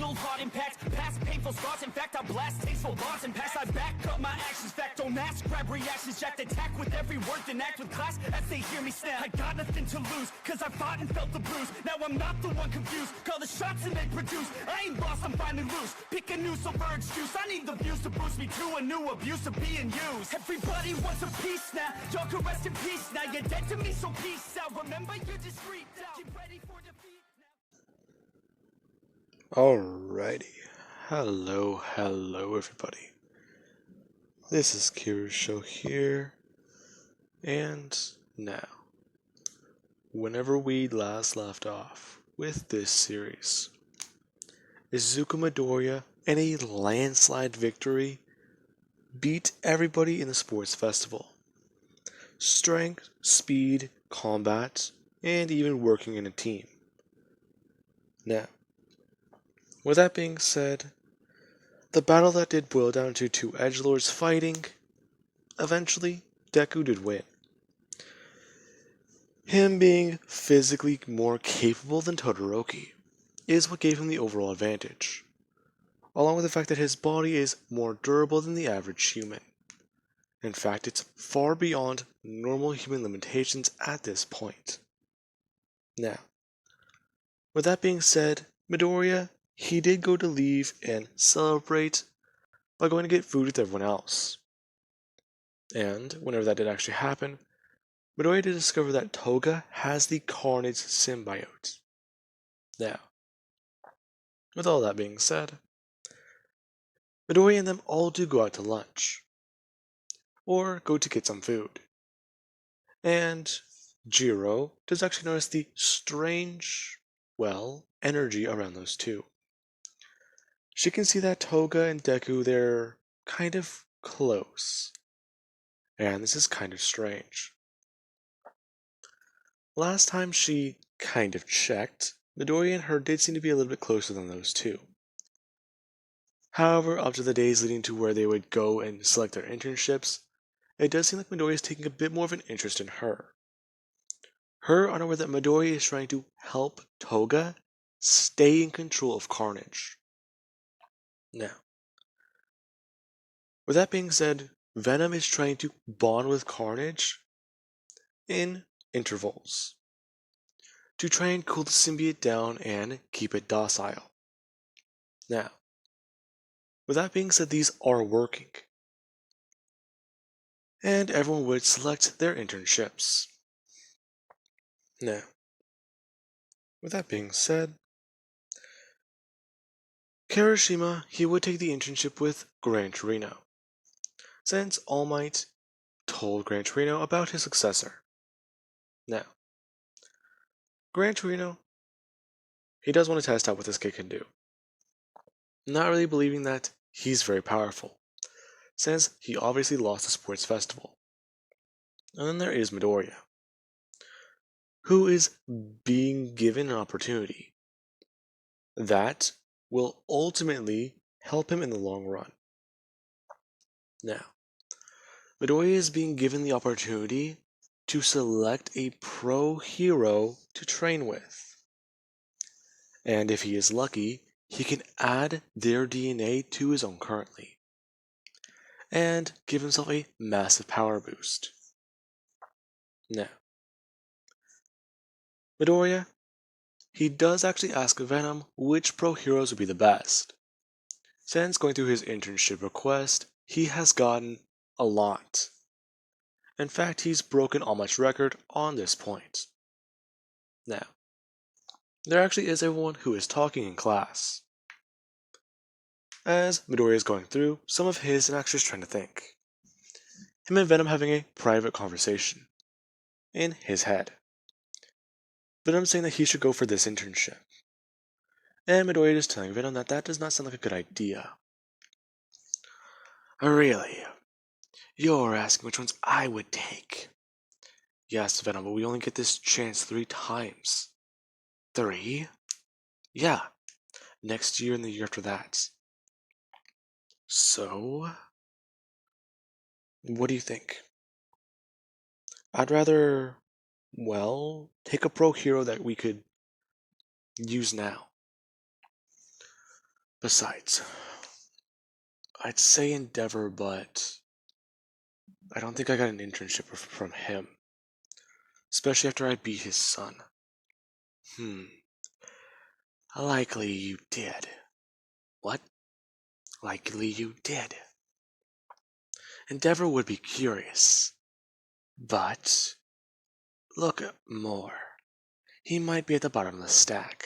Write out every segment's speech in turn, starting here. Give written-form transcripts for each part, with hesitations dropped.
fatal heart impacts, past painful scars. In fact, I blast tasteful bars and pass. I back up my actions, fact don't ask, grab reactions, jacked attack with every word, then act with class as they hear me snap. I got nothing to lose, cause I fought and felt the bruise. Now I'm not the one confused, call the shots and they produce. I ain't lost, I'm finally loose. Pick a new silver excuse, I need the views to boost me to a new abuse of being used. Everybody wants a piece now, y'all can rest in peace now. You're dead to me, so peace out. Remember, you're discreet out. Get ready for defeat now. Alrighty. Hello everybody. This is Kira's show here. And now, whenever we last left off with this series, Izuku Midoriya, in a landslide victory, beat everybody in the sports festival. Strength, speed, combat, and even working in a team. Now, with that being said, the battle that did boil down to two edgelords fighting, eventually Deku did win. Him being physically more capable than Todoroki is what gave him the overall advantage, along with the fact that his body is more durable than the average human. In fact, it's far beyond normal human limitations at this point. Now, with that being said, Midoriya, he did go to leave and celebrate by going to get food with everyone else. And whenever that did actually happen, Midoriya did discover that Toga has the Carnage symbiote. Now, with all that being said, Midoriya and them all do go out to lunch, or go to get some food. And Jiro does actually notice the strange, energy around those two. She can see that Toga and Deku, they're kind of close. And this is kind of strange. Last time she kind of checked, Midoriya and her did seem to be a little bit closer than those two. However, up to the days leading to where they would go and select their internships, it does seem like Midoriya is taking a bit more of an interest in her. Her unaware that Midoriya is trying to help Toga stay in control of Carnage. Now, with that being said, Venom is trying to bond with Carnage in intervals to try and cool the symbiote down and keep it docile. Now, with that being said, these are working, and everyone would select their internships. Now, with that being said, Kirishima, he would take the internship with Gran Torino, since All Might told Gran Torino about his successor. Now, Gran Torino, he does want to test out what this kid can do. Not really believing that he's very powerful, since he obviously lost the sports festival. And then there is Midoriya, who is being given an opportunity that will ultimately help him in the long run. Now, Midoriya is being given the opportunity to select a pro hero to train with. And if he is lucky, he can add their DNA to his own currently, and give himself a massive power boost. Now, Midoriya, he does actually ask Venom which pro heroes would be the best. Since going through his internship request, he has gotten a lot. In fact, he's broken All Might's record on this point. Now, there actually is everyone who is talking in class, as Midoriya is going through some of his and actually trying to think. Him and Venom having a private conversation in his head. Venom saying that he should go for this internship, and Midoriya is telling Venom that that does not sound like a good idea. Really? You're asking which ones I would take. Yes, Venom, but we only get this chance 3 times. 3? Yeah, next year and the year after that. So, what do you think? I'd rather, take a pro hero that we could use now. Besides, I'd say Endeavor, but I don't think I got an internship from him, especially after I beat his son. Hmm, likely you did. What? Likely you did. Endeavor would be curious, but look more. He might be at the bottom of the stack.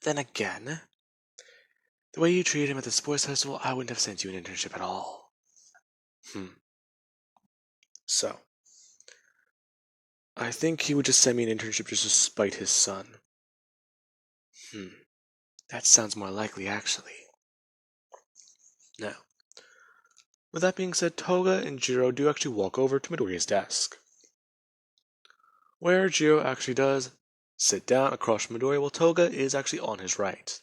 Then again, the way you treated him at the sports festival, I wouldn't have sent you an internship at all. So, I think he would just send me an internship just to spite his son. That sounds more likely, actually. Now, with that being said, Toga and Jiro do actually walk over to Midoriya's desk, where Jiro actually does sit down across from Midoriya while Toga is actually on his right.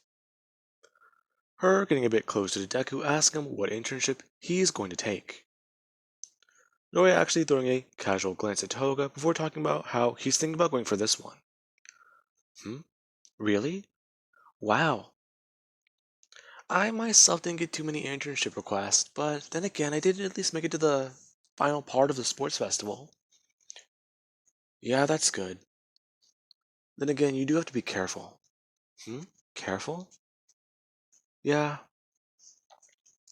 Her getting a bit closer to Deku, asking him what internship he is going to take. Midoriya actually throwing a casual glance at Toga before talking about how he's thinking about going for this one. Really? Wow. I myself didn't get too many internship requests, but then again, I did at least make it to the final part of the sports festival. Yeah, that's good. Then again, you do have to be careful. Careful? Yeah.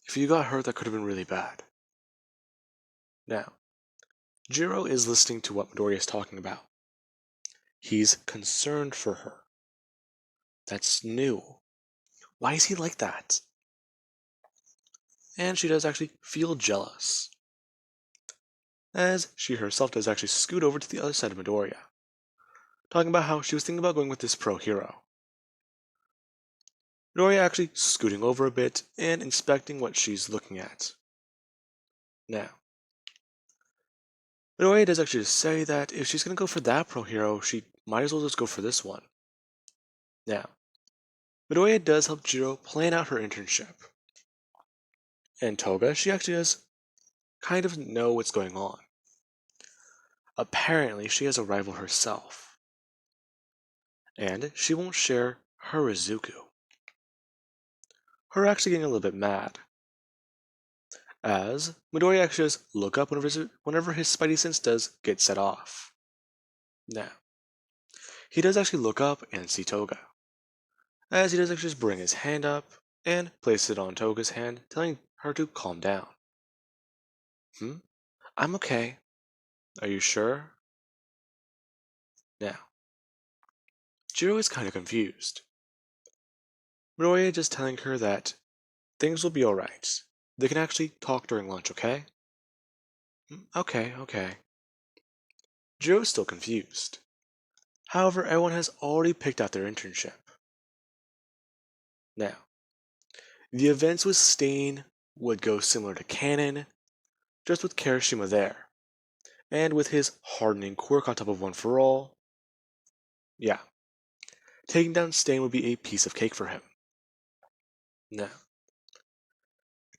If you got hurt, that could have been really bad. Now, Jiro is listening to what Midoriya is talking about. He's concerned for her. That's new. Why is he like that? And she does actually feel jealous, as she herself does actually scoot over to the other side of Midoriya, talking about how she was thinking about going with this pro hero. Midoriya actually scooting over a bit and inspecting what she's looking at. Now, Midoriya does actually say that if she's going to go for that pro hero, she might as well just go for this one. Now, Midoriya does help Jiro plan out her internship. And Toga, she actually does kind of know what's going on. Apparently, she has a rival herself. And she won't share her Izuku. Her actually getting a little bit mad, as Midoriya actually does look up whenever his spidey sense does get set off. Now, he does actually look up and see Toga, as he does actually just bring his hand up and place it on Toga's hand, telling her to calm down. I'm okay. Are you sure? Now, Jiro is kind of confused. Midoriya just telling her that things will be alright. They can actually talk during lunch, okay? Okay. Jiro is still confused. However, everyone has already picked out their internship. Now, the events with Stain would go similar to Canon, just with Kirishima there, and with his hardening quirk on top of One for All. Yeah, taking down Stain would be a piece of cake for him. Now,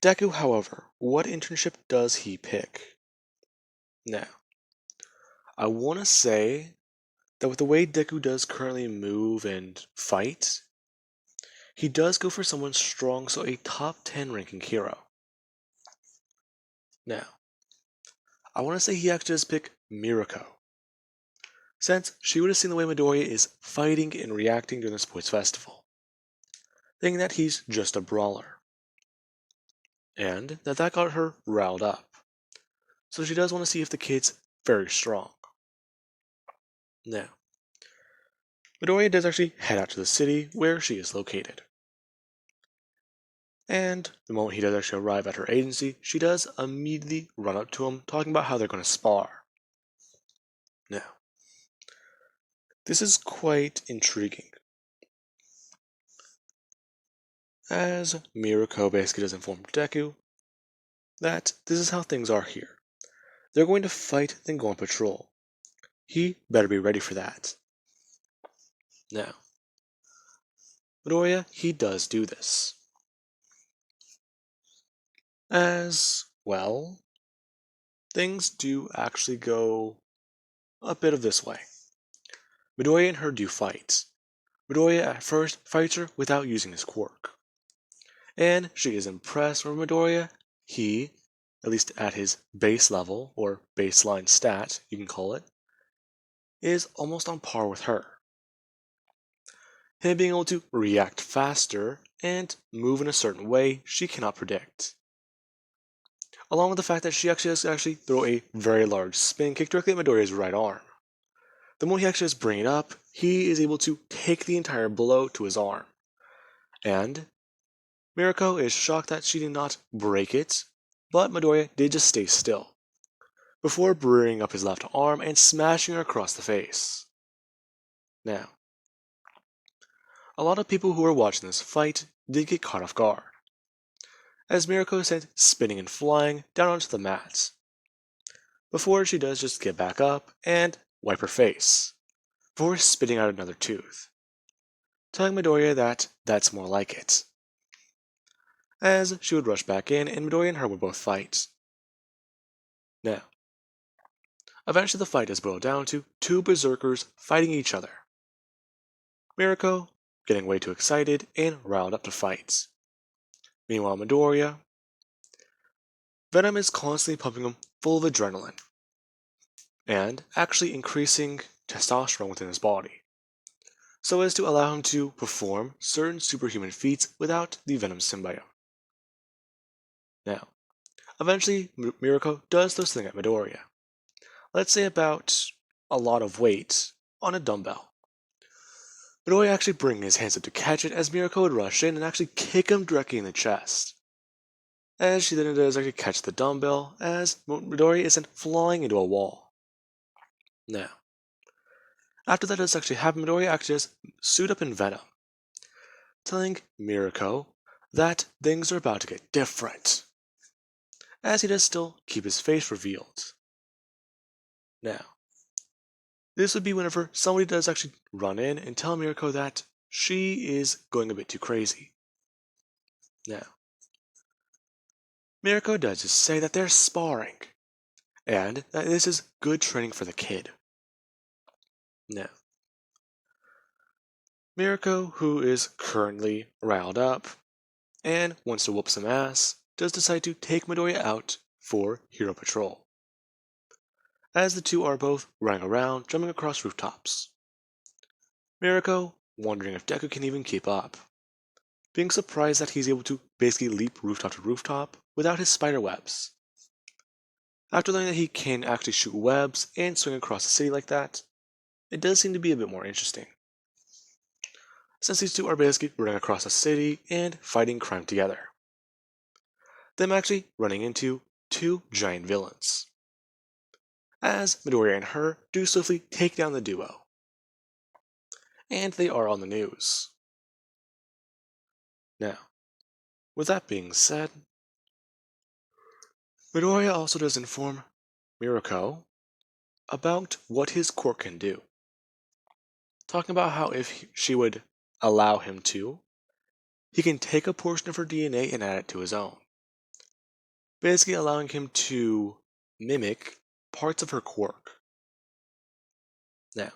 Deku, however, what internship does he pick? Now, I want to say that with the way Deku does currently move and fight, he does go for someone strong, so a top 10 ranking hero. Now, I want to say he actually does pick Mirko, since she would have seen the way Midoriya is fighting and reacting during the sports festival, thinking that he's just a brawler, and that got her riled up. So she does want to see if the kid's very strong. Now, Midoriya does actually head out to the city where she is located. And the moment he does actually arrive at her agency, she does immediately run up to him, talking about how they're going to spar. Now, this is quite intriguing, as Mirko basically does inform Deku that this is how things are here. They're going to fight, then go on patrol. He better be ready for that. Now, Midoriya, he does do this. As well, things do actually go a bit of this way. Midoriya and her do fight, Midoriya at first fights her without using his quirk. And she is impressed with Midoriya. He, at least at his base level, or baseline stat, you can call it, is almost on par with her. Him being able to react faster and move in a certain way she cannot predict. Along with the fact that she actually does throw a very large spin kick directly at Midoriya's right arm. The moment he actually does bring it up, he is able to take the entire blow to his arm. And Mirko is shocked that she did not break it, but Midoriya did just stay still, before bringing up his left arm and smashing her across the face. Now, a lot of people who were watching this fight did get caught off guard, as Mirko is sent spinning and flying down onto the mat, before she does just get back up and wipe her face, before spitting out another tooth, telling Midoriya that that's more like it. As she would rush back in, and Midoriya and her would both fight. Now, eventually the fight is boiled down to two berserkers fighting each other. Mirko getting way too excited and riled up to fight. Meanwhile, Midoriya, Venom is constantly pumping him full of adrenaline, and actually increasing testosterone within his body, so as to allow him to perform certain superhuman feats without the Venom symbiote. Now, eventually Mirko does throw something at Midoriya. Let's say about a lot of weight on a dumbbell. Midoriya actually bringing his hands up to catch it as Mirko would rush in and actually kick him directly in the chest. As she then does actually catch the dumbbell as Midoriya is sent flying into a wall. Now, after that does actually happen, Midoriya actually does suit up in Venom, telling Mirko that things are about to get different, as he does still keep his face revealed. Now, this would be whenever somebody does actually run in and tell Mirko that she is going a bit too crazy. Now, Mirko does just say that they're sparring, and that this is good training for the kid. Now, Mirko, who is currently riled up and wants to whoop some ass, does decide to take Midoriya out for Hero Patrol, as the two are both running around, jumping across rooftops. Mirko wondering if Deku can even keep up, being surprised that he's able to basically leap rooftop to rooftop without his spider webs. After learning that he can actually shoot webs and swing across the city like that, it does seem to be a bit more interesting, since these two are basically running across the city and fighting crime together. Them actually running into two giant villains, as Midoriya and her do swiftly take down the duo. And they are on the news. Now, with that being said, Midoriya also does inform Mirko about what his quirk can do, talking about how if she would allow him to, he can take a portion of her DNA and add it to his own, basically allowing him to mimic parts of her quirk. Now,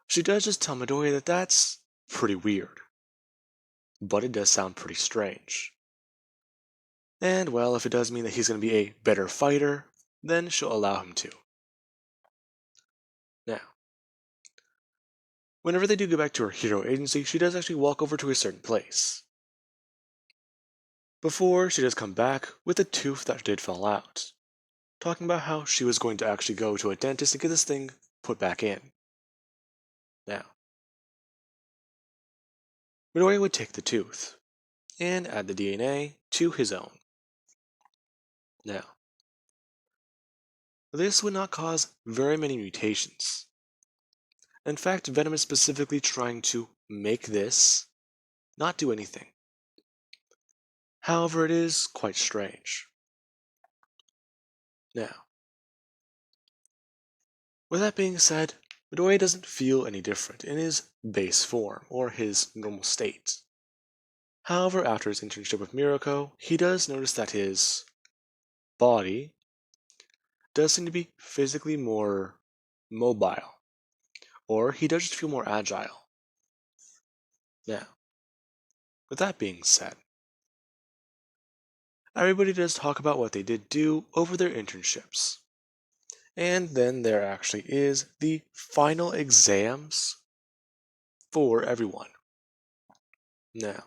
she does just tell Midoriya that that's pretty weird, but it does sound pretty strange. And well, if it does mean that he's going to be a better fighter, then she'll allow him to. Now, whenever they do go back to her hero agency, she does actually walk over to a certain place, before she does come back with a tooth that did fall out, talking about how she was going to actually go to a dentist to get this thing put back in. Now, Midoriya would take the tooth and add the DNA to his own. Now, this would not cause very many mutations. In fact, Venom is specifically trying to make this not do anything. However, it is quite strange. Now, with that being said, Midoriya doesn't feel any different in his base form or his normal state. However, after his internship with Mirko, he does notice that his body does seem to be physically more mobile, or he does just feel more agile. Now, with that being said, everybody does talk about what they did do over their internships. And then there actually is the final exams for everyone. Now,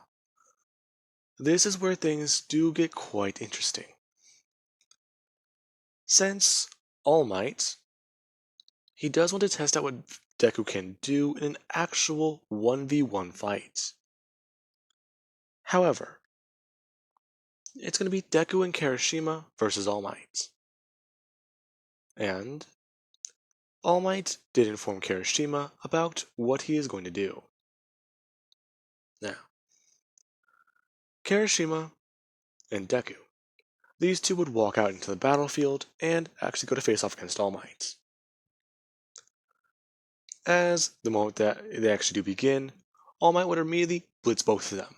this is where things do get quite interesting. Since All Might, he does want to test out what Deku can do in an actual 1v1 fight. However, it's going to be Deku and Kirishima versus All Might. And All Might did inform Kirishima about what he is going to do. Now, Kirishima and Deku, these two would walk out into the battlefield and actually go to face off against All Might. As the moment that they actually do begin, All Might would immediately blitz both of them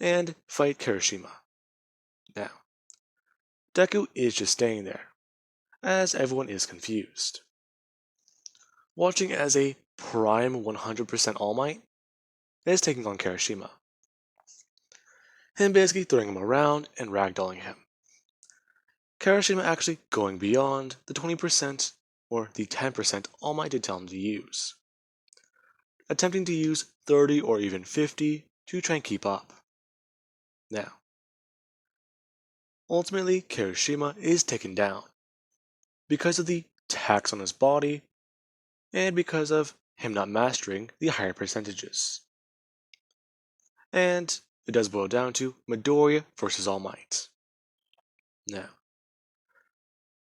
and fight Kirishima. Now, Deku is just staying there, as everyone is confused. Watching as a prime 100% All Might is taking on Kirishima, him basically throwing him around and ragdolling him. Kirishima actually going beyond the 20% or the 10% All Might did tell him to use, attempting to use 30 or even 50 to try and keep up. Now, ultimately Kirishima is taken down because of the tax on his body and because of him not mastering the higher percentages. And it does boil down to Midoriya versus All Might. Now,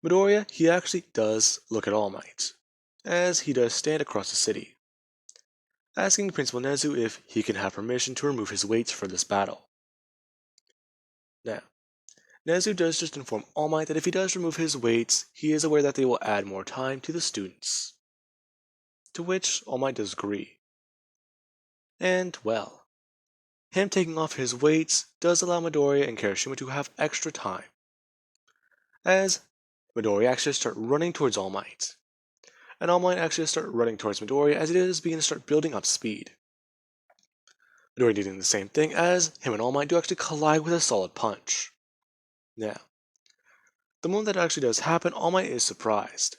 Midoriya, he actually does look at All Might, as he does stand across the city, asking Principal Nezu if he can have permission to remove his weights for this battle. Now, Nezu does just inform All Might that if he does remove his weights, he is aware that they will add more time to the students. To which All Might does agree. And, well, him taking off his weights does allow Midoriya and Kirishima to have extra time, as Midoriya actually start running towards All Might, and All Might actually start running towards Midoriya as it is beginning to start building up speed. Midoriya doing the same thing as him and All Might do actually collide with a solid punch. Now, the moment that actually does happen, All Might is surprised,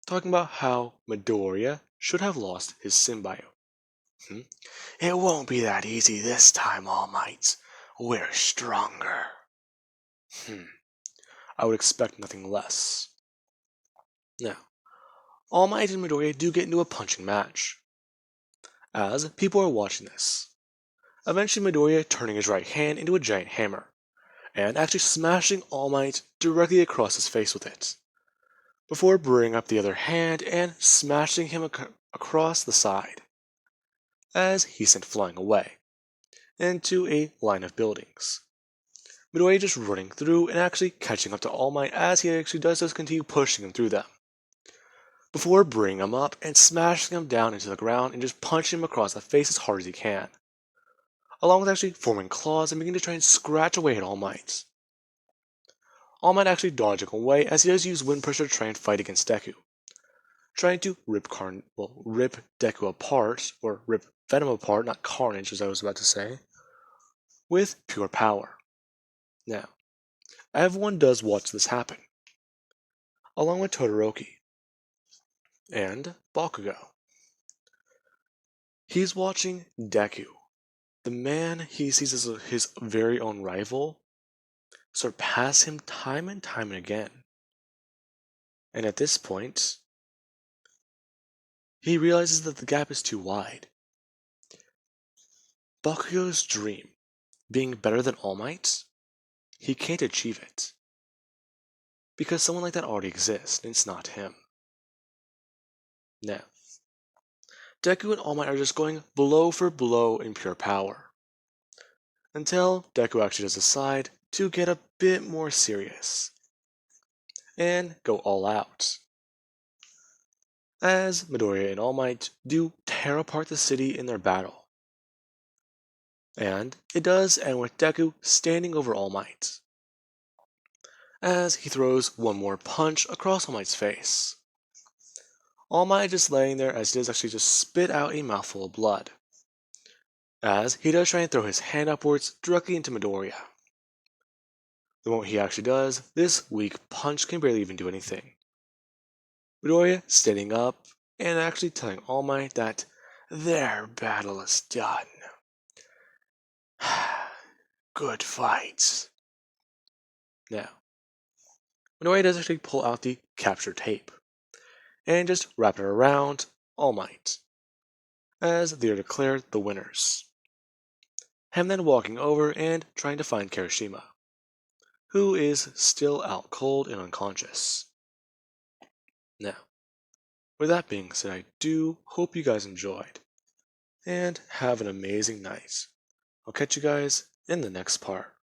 talking about how Midoriya should have lost his symbiote. It won't be that easy this time, All Might. We're stronger. I would expect nothing less. Now, All Might and Midoriya do get into a punching match, as people are watching this. Eventually Midoriya turning his right hand into a giant hammer, and actually smashing All Might directly across his face with it, before bringing up the other hand and smashing him across the side, as he's sent flying away, into a line of buildings. Midoriya just running through and actually catching up to All Might as he actually does continue pushing him through them, before bringing him up and smashing him down into the ground and just punching him across the face as hard as he can, along with actually forming claws and beginning to try and scratch away at All Might. All Might actually dodging away as he does use wind pressure to try and fight against Deku, trying to rip Deku apart, or rip Venom apart, not Carnage as I was about to say, with pure power. Now, everyone does watch this happen, along with Todoroki and Bakugo. He's watching Deku, the man he sees as his very own rival, surpass him time and time again. And at this point, he realizes that the gap is too wide. Bakugo's dream, being better than All Might, he can't achieve it. Because someone like that already exists, and it's not him. Now, Deku and All Might are just going blow for blow in pure power, until Deku actually does decide to get a bit more serious, and go all out, as Midoriya and All Might do tear apart the city in their battle. And it does end with Deku standing over All Might, as he throws one more punch across All Might's face. All Might just laying there as he does actually just spit out a mouthful of blood, as he does try and throw his hand upwards directly into Midoriya. The moment he actually does, this weak punch can barely even do anything. Midoriya standing up and actually telling All Might that their battle is done. Good fights. Now, Midoriya does actually pull out the capture tape and just wrap it around All Might, as they are declared the winners. Him then walking over and trying to find Kirishima, who is still out cold and unconscious. Now, with that being said, I do hope you guys enjoyed, and have an amazing night. I'll catch you guys in the next part.